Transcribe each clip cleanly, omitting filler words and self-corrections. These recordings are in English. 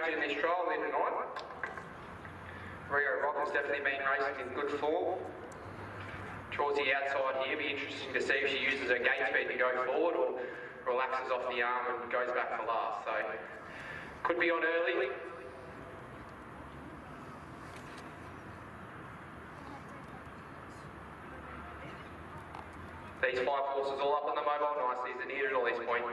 change in this trial there tonight. Rio Rock has definitely been racing in good form. Towards the outside here, be interesting to see if she uses her gate speed to go forward or relaxes off the arm and goes back for last. So, could be on early. These 5 horses all up on the mobile nicely as it needed at this point.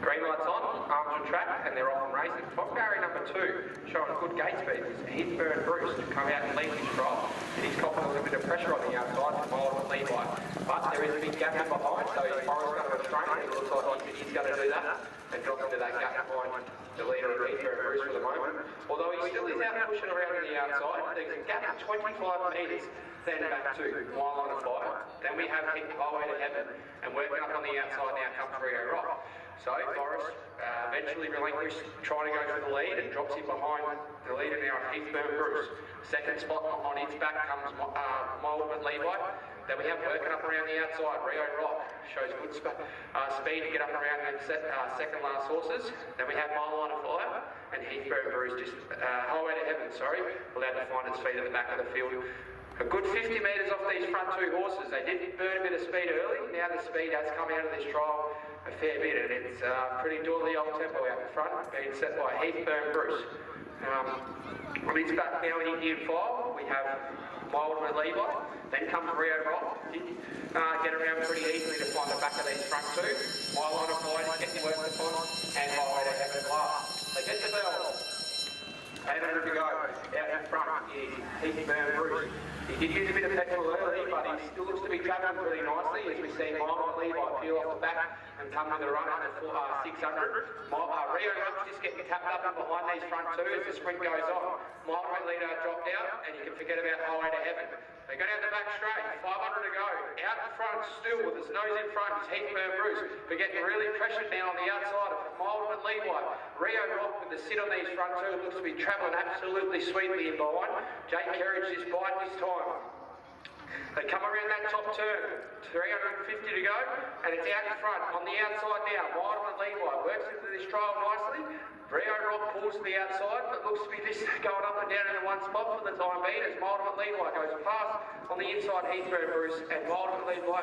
Green lights on, arms on track, and they're off and racing. Top barrier number 2, showing good gate speed, is Heathburn Bruce to come out and lead this trial. And he's copping a little bit of pressure on the outside to follow the lead by. But there is a big gap in behind, so his Forrest going to restrain it. It looks like he's going to do that and drop into that gap behind the leader of Heathburn Bruce for the moment. Although he still is out pushing around on the outside, there's a gap of 25 metres. Then back to Mile Line of Fire. Then we have Highway to Heaven, and working up on the outside now comes Rio Rock. So Forrest eventually relinquished trying to go for the lead and drops him behind the leader now, Heathburn Bruce. Second spot on its back comes Mildura Levi. Then we have working up around the outside, Rio Rock shows good speed to get up around the second last horses. Then we have Mile Line of Fire and Heathburn Bruce just Highway to Heaven, allowed to find its feet at the back of the field. A good 50 metres off these front 2 horses. They did burn a bit of speed early. Now the speed has come out of this trial a fair bit, and it's pretty doily old tempo out in front, being set by Heathburn Bruce. On its back now in gear 5, we have Mildura Levi. Then comes Rio Rock. Get around pretty easily to find the back of these front 2. Mile Line of Fire is getting worked upon, and Highway to Heaven last. They get the bell. 800 to go. Out in front is Heathburn Bruce. He did use a bit of petrol early, but he still looks to be travelling really nicely as we see Mildura Levi peel off the back and come with a run under 600. Rio Rock's just getting tapped up and behind these front 2 as the sprint goes on. Mildura Levi dropped out, and you can forget about Highway to Heaven. They go down the back straight, 500 to go. Out in front still with his nose in front is Heathburn Bruce. We're getting really pressured now on the outside of Mildura Levi. Rio Rock with the sit on these front 2 looks to be travelling absolutely sweetly in behind. Jake Kerridge is biding his time. They come around that top turn, 350 to go, and it's out in front. On the outside now, Mildura Levi works into this trial nicely. Rio Rock pulls to the outside, but looks to be just going up and down in the one spot for the time being as Mildura Levi goes past on the inside Heathburn Bruce, and Mildura Levi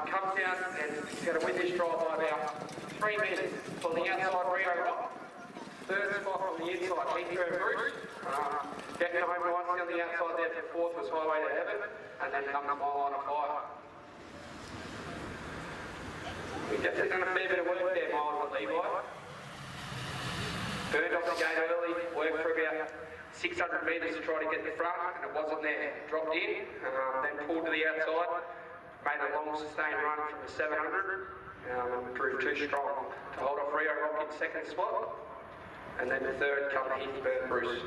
comes down and he's going to win this trial by about 3 minutes. On the outside, Rio Rock. Third spot on the inside, Heathburn Bruce. Getting home nicely on the outside there for 4th was Highway to Heaven, and then comes Mile Line of Fire. We've definitely done a fair bit of work there, Mildura Levi. Burned off the gate early, worked for about 600 metres to try to get the front, and it wasn't there. Dropped in, then pulled to the outside, made a long sustained run from the 700, and proved too strong to hold off Rio Rock in 2nd spot. And then the 3rd come Heathburn Bruce.